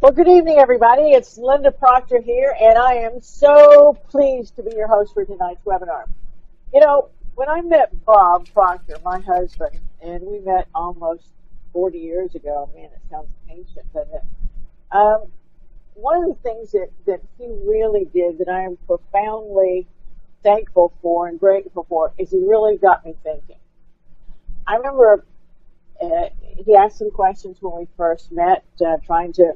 Well, good evening, everybody. It's Linda Proctor here, and I am so pleased to be your host for tonight's webinar. You know, when I met Bob Proctor, my husband, and we met almost 40 years ago, man, it sounds ancient, doesn't it? One of the things that he really did that I am profoundly thankful for and grateful for is he really got me thinking. I remember he asked some questions when we first met, trying to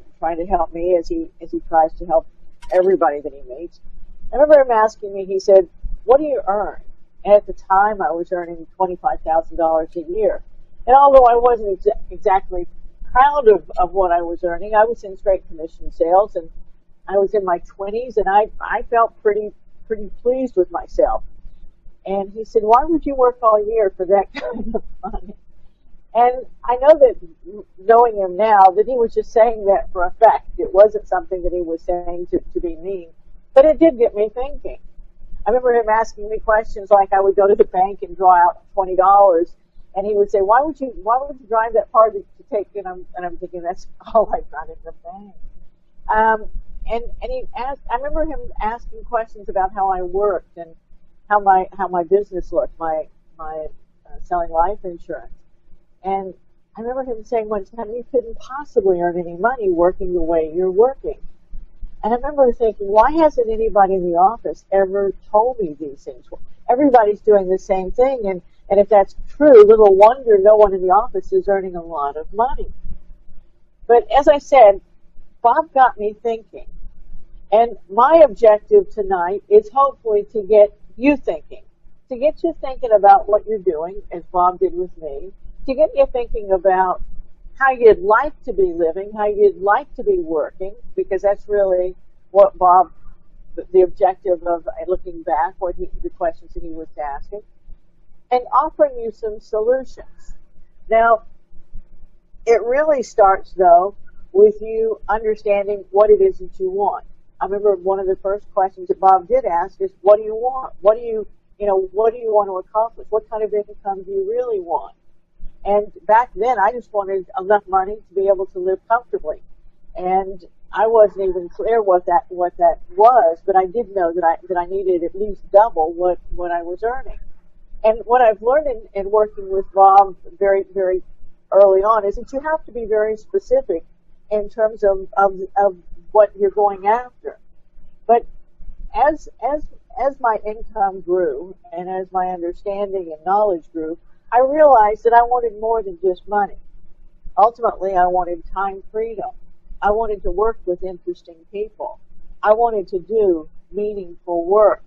help me as he tries to help everybody that he meets. I remember him asking me. He said, "What do you earn?" And at the time, I was earning $25,000 a year. And although I wasn't exactly proud of what I was earning, I was in straight commission sales, and I was in my 20s, and I felt pretty pleased with myself. And he said, "Why would you work all year for that kind of money?" And I know that, knowing him now, that he was just saying that for effect. It wasn't something that he was saying to be mean. But it did get me thinking. I remember him asking me questions like I would go to the bank and draw out $20, and he would say, why would you drive that far to take it? And I'm thinking, that's all I got in the bank. And he asked, I remember him asking questions about how I worked and how my business looked, my selling life insurance. And I remember him saying one time, you couldn't possibly earn any money working the way you're working. And I remember thinking, why hasn't anybody in the office ever told me these things? Everybody's doing the same thing, and if that's true, little wonder no one in the office is earning a lot of money. But as I said, Bob got me thinking. And my objective tonight is hopefully to get you thinking, to get you thinking about what you're doing, as Bob did with me, to get you thinking about how you'd like to be living, how you'd like to be working, because that's really what Bob, the objective of looking back, the questions that he was asking, and offering you some solutions. Now, it really starts, though, with you understanding what it is that you want. I remember one of the first questions that Bob did ask is, what do you want? What do you want to accomplish? What kind of income do you really want? And back then, I just wanted enough money to be able to live comfortably. And I wasn't even clear what that was, but I did know that I needed at least double what I was earning. And what I've learned in working with Bob very, very early on is that you have to be very specific in terms of what you're going after. But as my income grew and as my understanding and knowledge grew, I realized that I wanted more than just money. Ultimately, I wanted time freedom. I wanted to work with interesting people. I wanted to do meaningful work.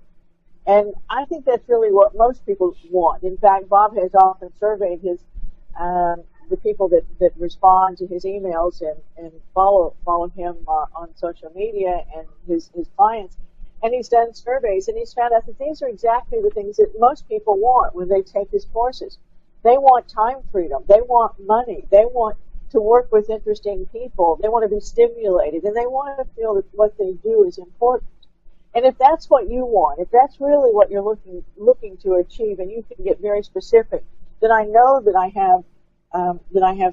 And I think that's really what most people want. In fact, Bob has often surveyed the people that respond to his emails and follow him on social media and his clients. And he's done surveys, and he's found out that these are exactly the things that most people want when they take his courses. They want time freedom. They want money. They want to work with interesting people. They want to be stimulated, and they want to feel that what they do is important. And if that's what you want, if that's really what you're looking to achieve, and you can get very specific, then I know that I have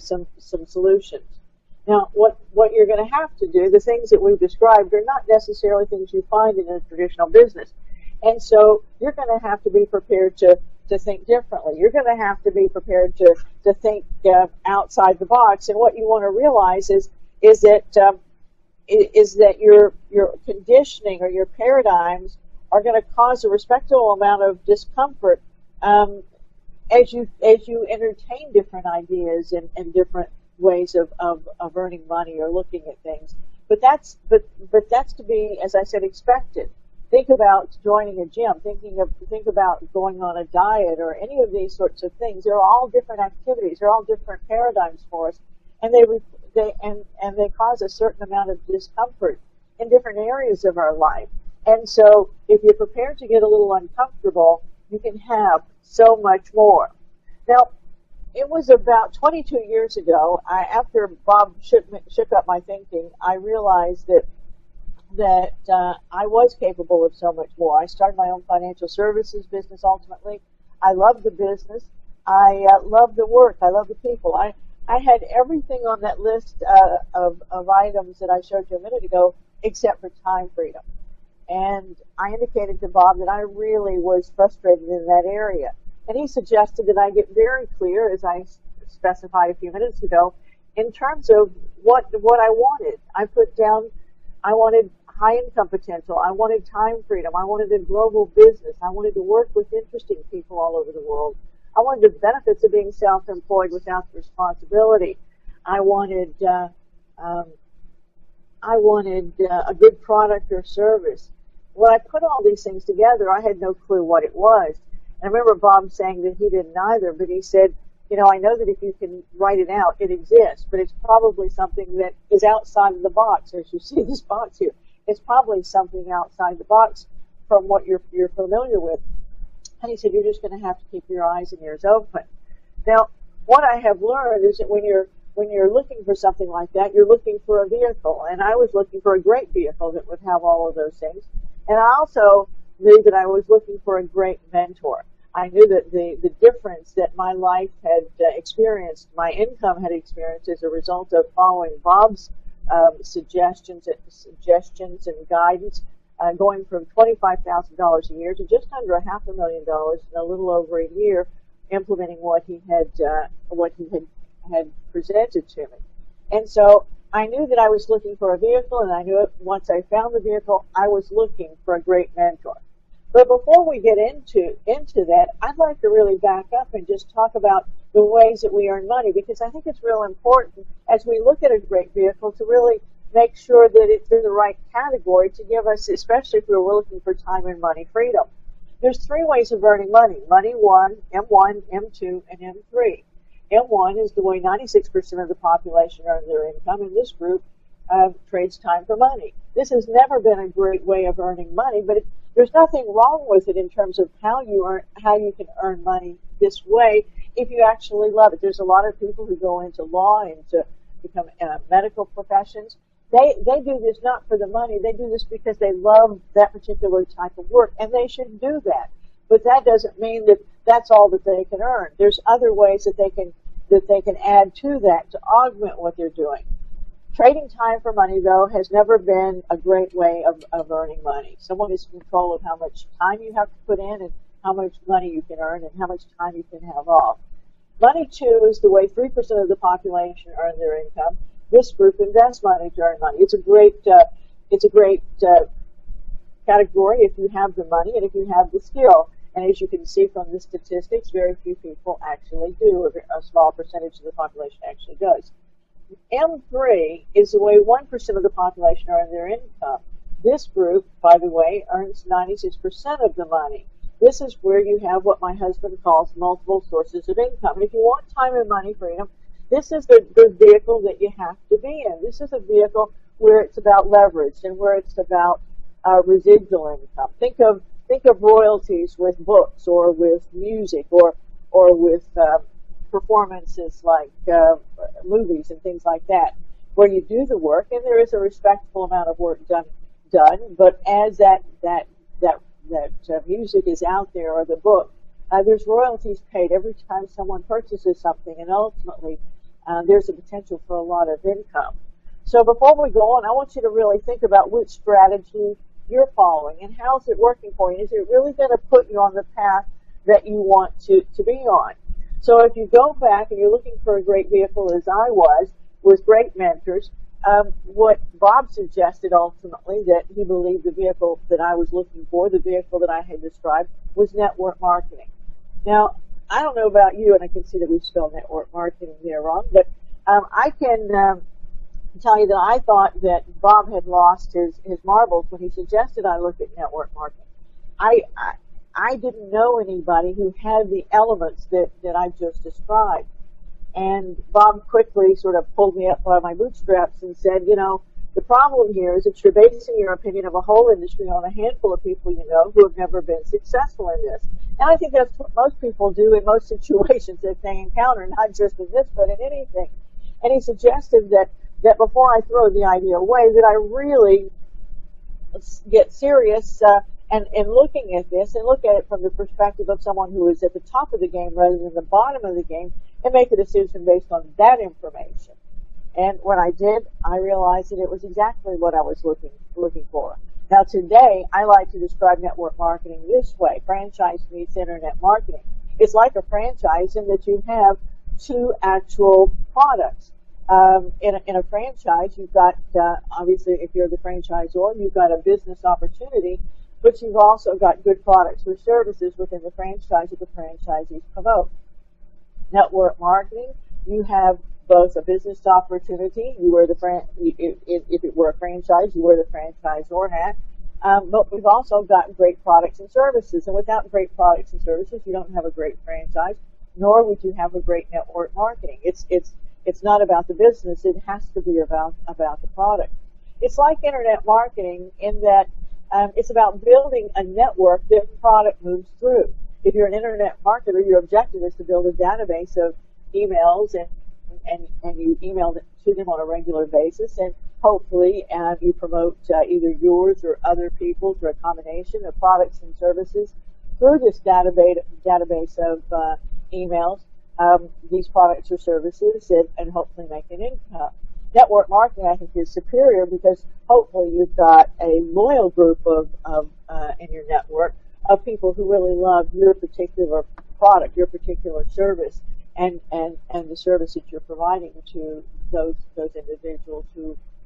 some solutions. Now, what you're going to have to do, the things that we've described, are not necessarily things you find in a traditional business. And so you're going to have to be prepared to think differently. You're going to have to be prepared to think outside the box. And what you want to realize is that your conditioning or your paradigms are going to cause a respectable amount of discomfort as you entertain different ideas and different ways of earning money or looking at things. But that's to be, as I said, expected. Think about joining a gym. Think about going on a diet or any of these sorts of things. They're all different activities. They're all different paradigms for us, and they cause a certain amount of discomfort in different areas of our life. And so, if you're prepared to get a little uncomfortable, you can have so much more. Now, it was about 22 years ago, after Bob shook up my thinking, I realized that I was capable of so much more. I started my own financial services business ultimately. I love the business. I love the work. I love the people. I had everything on that list of items that I showed you a minute ago, except for time freedom. And I indicated to Bob that I really was frustrated in that area. And he suggested that I get very clear, as I specified a few minutes ago, in terms of what I wanted. I put down, I wanted high income potential. I wanted time freedom. I wanted a global business. I wanted to work with interesting people all over the world. I wanted the benefits of being self-employed without the responsibility. I wanted a good product or service. When I put all these things together, I had no clue what it was. And I remember Bob saying that he didn't either, but he said, you know, I know that if you can write it out, it exists, but it's probably something that is outside of the box. As you see this box here, it's probably something outside the box from what you're familiar with. And he said, you're just going to have to keep your eyes and ears open. Now, what I have learned is that when you're looking for something like that, you're looking for a vehicle. And I was looking for a great vehicle that would have all of those things. And I also knew that I was looking for a great mentor. I knew that the difference that my life had experienced, my income had experienced as a result of following Bob's suggestions and guidance, going from $25,000 a year to just under $500,000 in a little over a year, implementing what he had presented to me. And so I knew that I was looking for a vehicle, and I knew it once I found the vehicle, I was looking for a great mentor. But before we get into that, I'd like to really back up and just talk about the ways that we earn money, because I think it's real important as we look at a great vehicle to really make sure that it's in the right category to give us, especially if we're looking for time and money freedom. There's three ways of earning money. Money 1, M1, M2, and M3. M1 is the way 96% of the population earn their income, and this group trades time for money. This has never been a great way of earning money, but there's nothing wrong with it in terms of how you can earn money this way if you actually love it. There's a lot of people who go into law and to become medical professions. They do this not for the money. They do this because they love that particular type of work, and they should do that. But that doesn't mean that that's all that they can earn. There's other ways that they can add to that to augment what they're doing. Trading time for money, though, has never been a great way of earning money. Someone is in control of how much time you have to put in and how much money you can earn and how much time you can have off. Money 2 is the way 3% of the population earn their income. This group invests money to earn money. It's a great category if you have the money and if you have the skill. And as you can see from the statistics, very few people actually do, or a small percentage of the population actually does. M3 is the way 1% of the population earn their income. This group, by the way, earns 96% of the money. This is where you have what my husband calls multiple sources of income. And if you want time and money freedom, this is the vehicle that you have to be in. This is a vehicle where it's about leverage and where it's about residual income. Think of royalties with books or with music or with performances like movies and things like that, where you do the work and there is a respectable amount of work done. But as that music is out there or the book, there's royalties paid every time someone purchases something, and ultimately there's a potential for a lot of income. So before we go on, I want you to really think about which strategy you're following and how's it working for you. Is it really going to put you on the path that you want to be on? So if you go back and you're looking for a great vehicle, as I was, with great mentors, what Bob suggested ultimately, that he believed the vehicle that I was looking for, the vehicle that I had described, was network marketing. Now, I don't know about you, and I can see that we spelled network marketing there wrong, but I can tell you that I thought that Bob had lost his marbles when he suggested I look at network marketing. I didn't know anybody who had the elements that I just described. And Bob quickly sort of pulled me up by my bootstraps and said, you know, the problem here is that you're basing your opinion of a whole industry on a handful of people you know who have never been successful in this. And I think that's what most people do in most situations that they encounter, not just in this, but in anything. And he suggested that before I throw the idea away, that I really get serious and looking at this and look at it from the perspective of someone who is at the top of the game rather than the bottom of the game, and make a decision based on that information. And when I did, I realized that it was exactly what I was looking for. Now today, I like to describe network marketing this way: franchise meets internet marketing. It's like a franchise in that you have two actual products. In a franchise, you've got, obviously, if you're the franchisor, you've got a business opportunity, but you've also got good products or services within the franchise that the franchisees promote. Network marketing, you have both a business opportunity. You were if it were a franchise, you wear the franchisor hat. But we've also got great products and services, and without great products and services, you don't have a great franchise, nor would you have a great network marketing. It's not about the business; it has to be about the product. It's like internet marketing in that it's about building a network that product moves through. If you're an internet marketer, your objective is to build a database of emails and you email it to them on a regular basis, and hopefully you promote either yours or other people's or a combination of products and services through this database of emails, these products or services, and hopefully make an income. Network marketing, I think, is superior because hopefully you've got a loyal group of in your network of people who really love your particular product, your particular service, and the service that you're providing to those individuals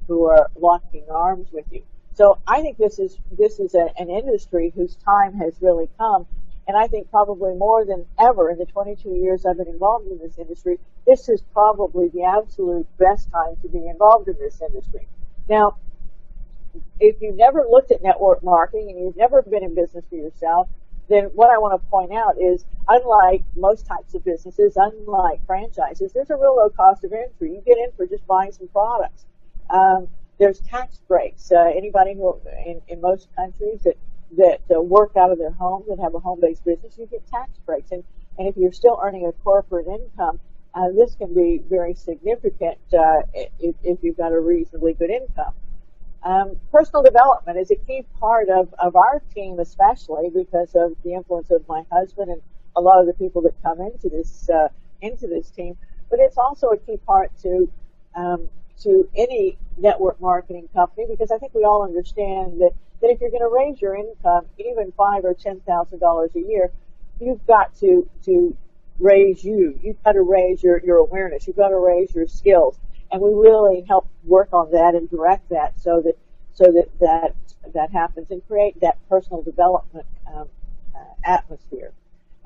who are locking arms with you. So I think this is an industry whose time has really come, and I think probably more than ever in the 22 years I've been involved in this industry, this is probably the absolute best time to be involved in this industry. Now, if you've never looked at network marketing and you've never been in business for yourself, then what I want to point out is, unlike most types of businesses, unlike franchises, there's a real low cost of entry. You get in for just buying some products. There's tax breaks. Anybody who in most countries that work out of their home, that have a home-based business, you get tax breaks. And if you're still earning a corporate income, this can be very significant if you've got a reasonably good income. Personal development is a key part of our team, especially because of the influence of my husband and a lot of the people that come into this team. But it's also a key part to any network marketing company, because I think we all understand that if you're going to raise your income, even $5,000 or $10,000 a year, you've got to raise you. You've got to raise your awareness. You've got to raise your skills. And we really help work on that and direct that so that happens and create that personal development atmosphere.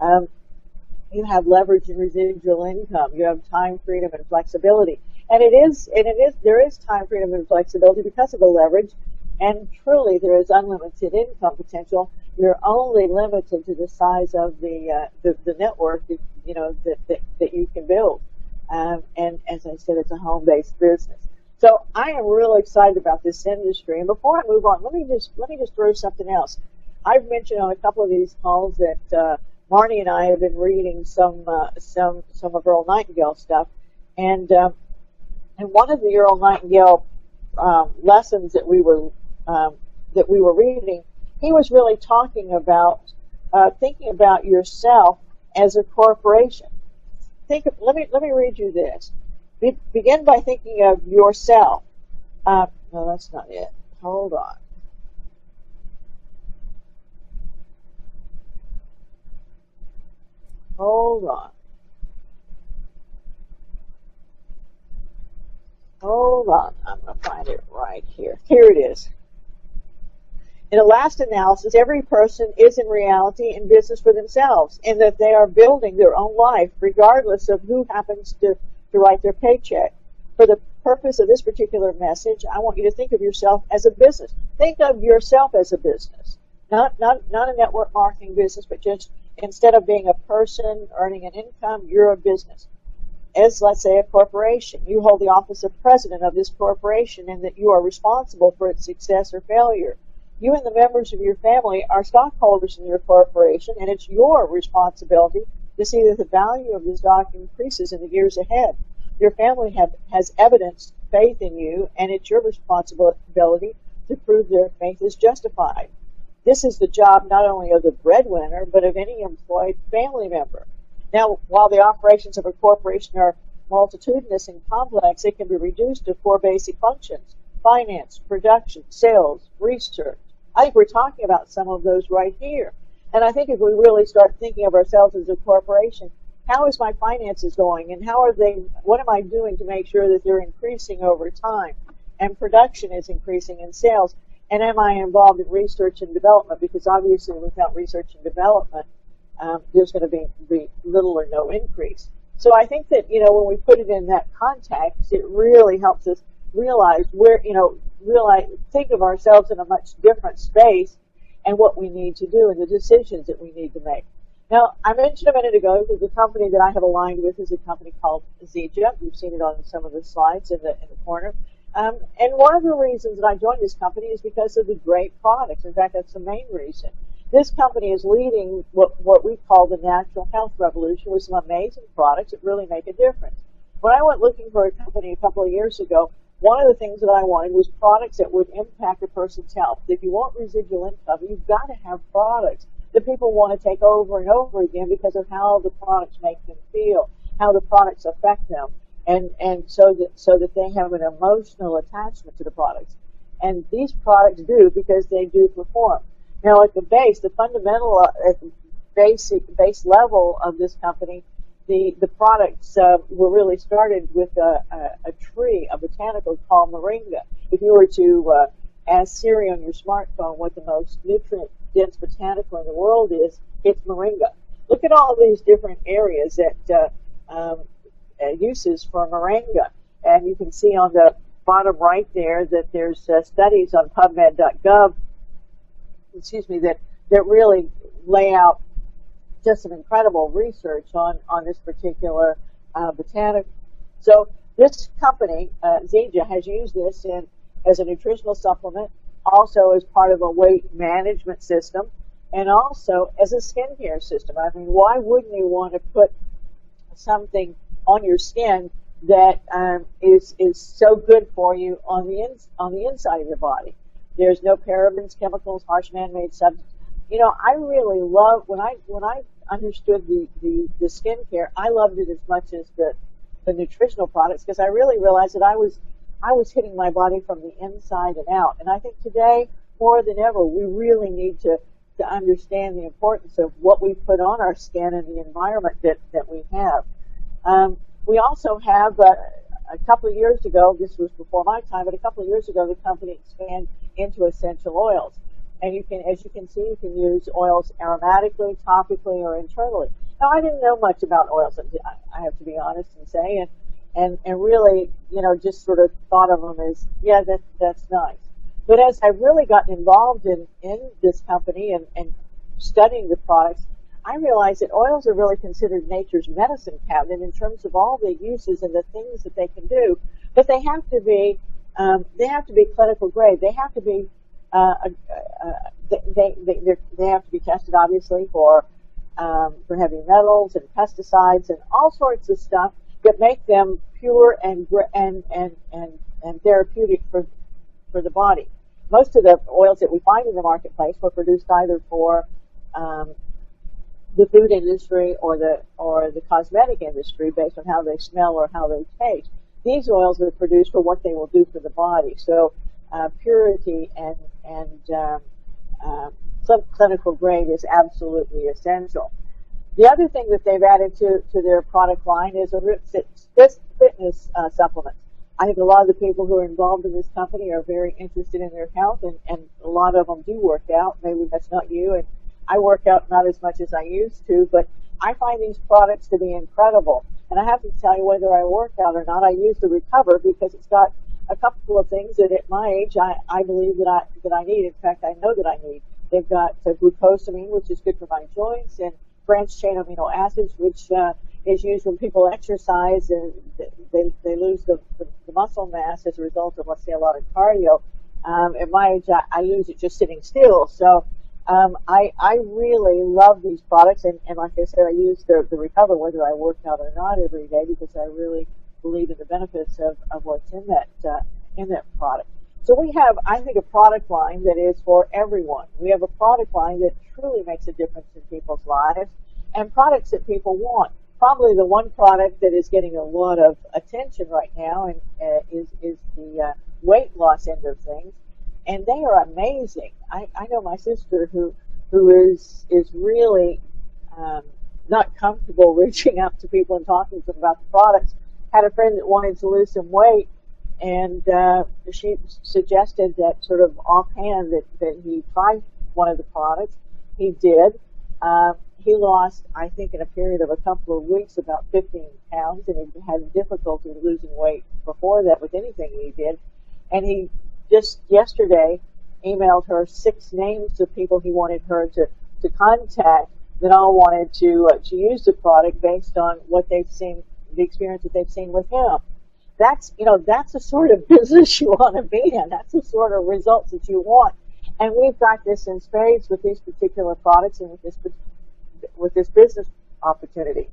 You have leverage and residual income. You have time, freedom, and flexibility. And there is time, freedom, and flexibility because of the leverage. And truly, there is unlimited income potential. You're only limited to the size of the network that you can build. And as I said, it's a home-based business. So I am really excited about this industry. And before I move on, let me just throw something else. I've mentioned on a couple of these calls that Marnie and I have been reading some of Earl Nightingale stuff, and one of the Earl Nightingale lessons that we were reading, he was really talking about thinking about yourself as a corporation. Let me read you this. Begin by thinking of yourself. No, that's not it. Hold on. Hold on. Hold on. I'm going to find it right here. Here it is. In the last analysis, every person is in reality in business for themselves, in that they are building their own life, regardless of who happens to write their paycheck. For the purpose of this particular message, I want you to think of yourself as a business. Think of yourself as a business. Not a network marketing business, but just instead of being a person earning an income, you're a business. As, let's say, a corporation. You hold the office of president of this corporation, and that you are responsible for its success or failure. You and the members of your family are stockholders in your corporation, and it's your responsibility to see that the value of the stock increases in the years ahead. Your family has evidenced faith in you, and it's your responsibility to prove their faith is justified. This is the job not only of the breadwinner, but of any employed family member. Now, while the operations of a corporation are multitudinous and complex, it can be reduced to four basic functions: finance, production, sales, research. I think we're talking about some of those right here. And I think if we really start thinking of ourselves as a corporation, how is my finances going, and what am I doing to make sure that they're increasing over time, and production is increasing in sales, and am I involved in research and development? Because obviously without research and development, there's going to be little or no increase. So I think that, when we put it in that context, it really helps us realize think of ourselves in a much different space and what we need to do and the decisions that we need to make. Now, I mentioned a minute ago that the company that I have aligned with is a company called Zija. You've seen it on some of the slides in the corner. And one of the reasons that I joined this company is because of the great products. In fact, that's the main reason. This company is leading what we call the natural health revolution with some amazing products that really make a difference. When I went looking for a company a couple of years ago, one of the things that I wanted was products that would impact a person's health. If you want residual income, you've got to have products that people want to take over and over again because of how the products make them feel, how the products affect them, and so that they have an emotional attachment to the products. And these products do, because they do perform. Now, at the base, the fundamental, at the base level of this company, the products were really started with a tree, a botanical called moringa. If you were to ask Siri on your smartphone what the most nutrient-dense botanical in the world is, it's moringa. Look at all these different areas that uses for moringa, and you can see on the bottom right there that there's studies on PubMed.gov. That really lay out just some incredible research on this particular botanic. So this company, Zija, has used this as a nutritional supplement, also as part of a weight management system, and also as a skincare system. I mean, why wouldn't you want to put something on your skin that is so good for you on the inside of your body? There's no parabens, chemicals, harsh man-made substances. I really love when I understood the skincare. I loved it as much as the nutritional products, because I really realized that I was hitting my body from the inside and out. And I think today, more than ever, we really need to understand the importance of what we put on our skin and the environment that we have. We also have, a couple of years ago, this was before my time, but a couple of years ago, the company expanded into essential oils. And as you can see, you can use oils aromatically, topically, or internally. Now, I didn't know much about oils, I have to be honest and say, and really, just sort of thought of them as, yeah, that's nice. But as I've really gotten involved in this company and studying the products, I realized that oils are really considered nature's medicine cabinet in terms of all the uses and the things that they can do. But they have to be clinical grade. They have to be they have to be tested, obviously, for heavy metals and pesticides and all sorts of stuff that make them pure and therapeutic for the body. Most of the oils that we find in the marketplace were produced either for the food industry or the cosmetic industry, based on how they smell or how they taste. These oils are produced for what they will do for the body. So purity and clinical grade is absolutely essential. The other thing that they've added to their product line is fitness supplements. I think a lot of the people who are involved in this company are very interested in their health, and a lot of them do work out. Maybe that's not you, and I work out not as much as I used to, but I find these products to be incredible. And I have to tell you, whether I work out or not, I use the Recover because it's got a couple of things that at my age I believe that I need. In fact, I know that I need. They've got glucosamine, which is good for my joints, and branched chain amino acids, which is used when people exercise and they lose the muscle mass as a result of, let's say, a lot of cardio. At my age, I lose it just sitting still. So I really love these products, and like I said, I use the Recover whether I work out or not every day, because I really believe in the benefits of what's in that product. So we have, I think, a product line that is for everyone. We have a product line that truly makes a difference in people's lives, and products that people want. probably the one product that is getting a lot of attention right now, and is the weight loss end of things, and they are amazing. I know my sister who is really not comfortable reaching out to people and talking to them about the products. Had a friend that wanted to lose some weight, and she suggested that sort of offhand that he tried one of the products. He did. He lost, I think, in a period of a couple of weeks, about 15 pounds, and he had difficulty losing weight before that with anything he did. And he just yesterday emailed her 6 names of people he wanted her to contact that all wanted to use the product based on what they've seen, the experience that they've seen with him. That's the sort of business you want to be in. That's the sort of results that you want. And we've got this in spades with these particular products and with this business opportunity.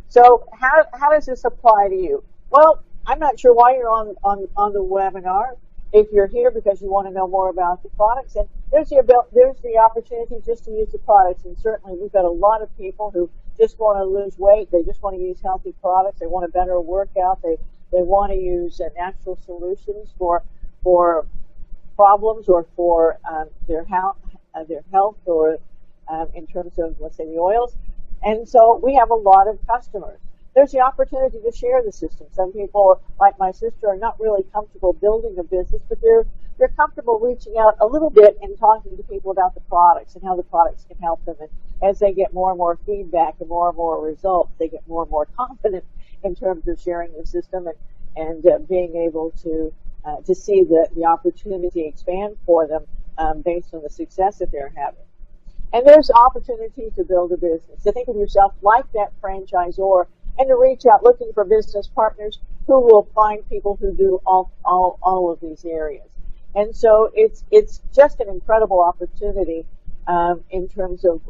So how does this apply to you? Well, I'm not sure why you're on the webinar. If you're here because you want to know more about the products, and there's the opportunity just to use the products. And certainly we've got a lot of people who just want to lose weight. They just want to use healthy products. They want a better workout. They want to use natural solutions for problems or for their health or in terms of, let's say, the oils. And so we have a lot of customers. There's the opportunity to share the system. Some people, like my sister, are not really comfortable building a business, but they're comfortable reaching out a little bit and talking to people about the products and how the products can help them. And as they get more and more feedback and more results, they get more and more confident in terms of sharing the system and being able to see the opportunity expand for them based on the success that they're having. And there's opportunity to build a business. To think of yourself like that franchisor and to reach out looking for business partners who will find people who do all of these areas. And so it's just an incredible opportunity in terms of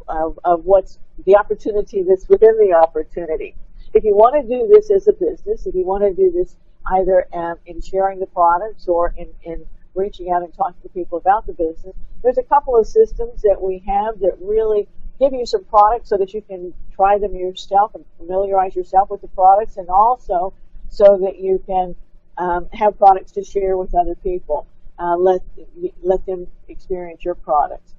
what's the opportunity that's within the opportunity. If you want to do this as a business, if you want to do this either in sharing the products or in reaching out and talking to people about the business, there's a couple of systems that we have that really give you some products so that you can try them yourself and familiarize yourself with the products, and also so that you can have products to share with other people. Let them experience your products.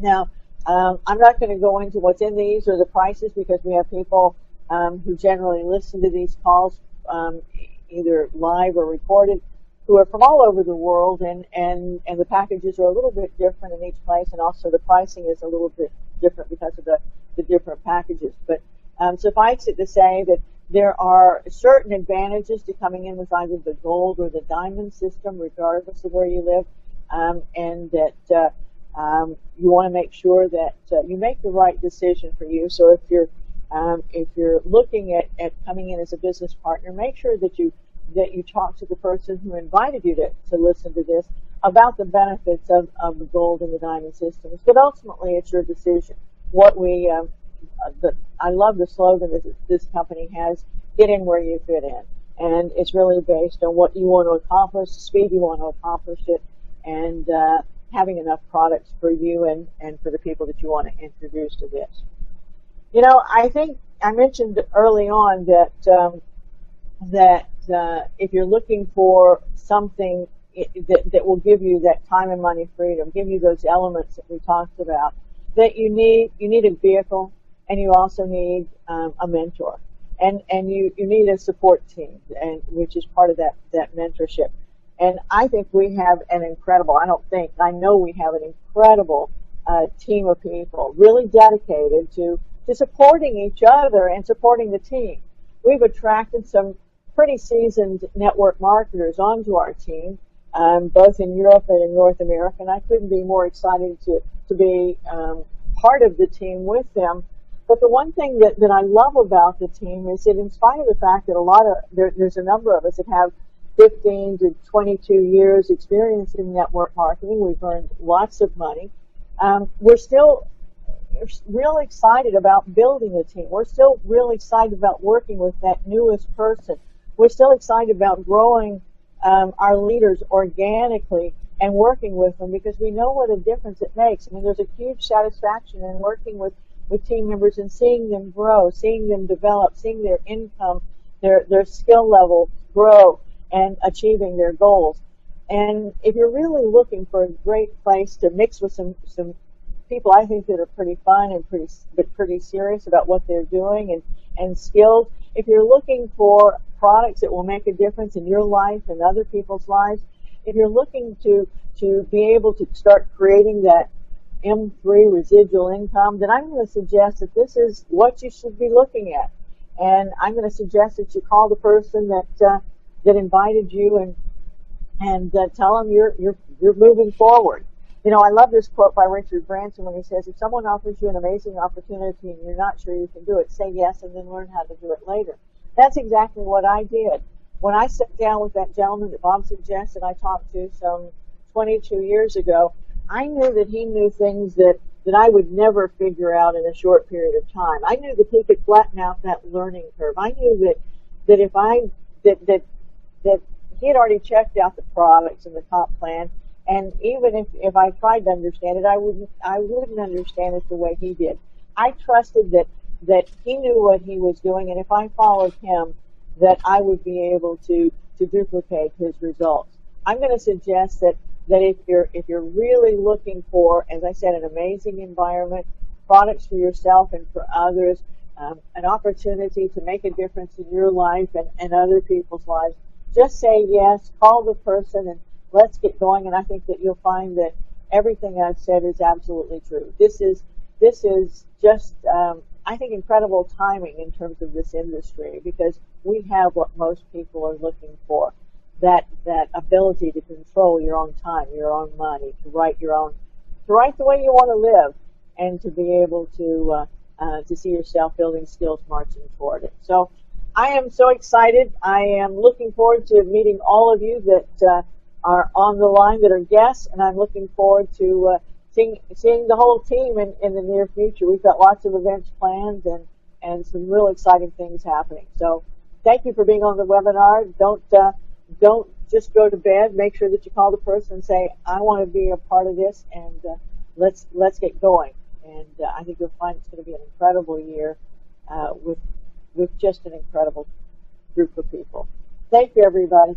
Now, I'm not going to go into what's in these or the prices because we have people who generally listen to these calls either live or recorded who are from all over the world, and the packages are a little bit different in each place, and also the pricing is a little bit different because of the different packages. But suffice it to say that there are certain advantages to coming in with either the gold or the diamond system, regardless of where you live, and that you want to make sure that you make the right decision for you. So if you're looking at coming in as a business partner, make sure that you talk to the person who invited you to listen to this about the benefits of the gold and the diamond systems. But ultimately, it's your decision. I love the slogan that this company has: "Get in where you fit in," and it's really based on what you want to accomplish, the speed you want to accomplish it, and having enough products for you and for the people that you want to introduce to this. You know, I think I mentioned early on that if you're looking for something that will give you that time and money freedom, give you those elements that we talked about, that you need a vehicle, and you also need a mentor, and you need a support team, and which is part of that mentorship. And I think we have an incredible, I know we have an incredible team of people really dedicated to supporting each other and supporting the team. We've attracted some pretty seasoned network marketers onto our team, both in Europe and in North America, and I couldn't be more excited to be part of the team with them. But the one thing that I love about the team is that, in spite of the fact that there's a number of us that have 15 to 22 years experience in network marketing, we've earned lots of money, we're still real excited about building a team. We're still real excited about working with that newest person. We're still excited about growing our leaders organically and working with them because we know what a difference it makes. I mean, there's a huge satisfaction in working with with team members and seeing them grow, seeing them develop, seeing their income, their skill level grow and achieving their goals. And if you're really looking for a great place to mix with some people, I think, that are pretty fun and pretty serious about what they're doing and skilled, if you're looking for products that will make a difference in your life and other people's lives, if you're looking to be able to start creating that M3 residual income, then I'm going to suggest that this is what you should be looking at. And I'm going to suggest that you call the person that invited you and tell them you're moving forward. You know, I love this quote by Richard Branson when he says, if someone offers you an amazing opportunity and you're not sure you can do it, say yes and then learn how to do it later. That's exactly what I did. When I sat down with that gentleman that Bob suggested I talked to some 22 years ago, I knew that he knew things that I would never figure out in a short period of time. I knew that he could flatten out that learning curve. I knew that if that he had already checked out the products and the comp plan, and even if I tried to understand it, I wouldn't understand it the way he did. I trusted that he knew what he was doing, and if I followed him, that I would be able to duplicate his results. I'm going to suggest that if you're really looking for, as I said, an amazing environment, products for yourself and for others, an opportunity to make a difference in your life and other people's lives, just say yes, call the person, and let's get going. And I think that you'll find that everything I've said is absolutely true. This is just, I think, incredible timing in terms of this industry, because we have what most people are looking for. That ability to control your own time, your own money, to write the way you want to live, and to be able to see yourself building skills marching toward it. So I am so excited. I am looking forward to meeting all of you that are on the line that are guests, and I'm looking forward to seeing the whole team in the near future. We've got lots of events planned and some real exciting things happening. So thank you for being on the webinar. Don't just go to bed. Make sure that you call the person and say, I want to be a part of this, and let's get going. And I think you'll find it's going to be an incredible year with just an incredible group of people. Thank you, everybody.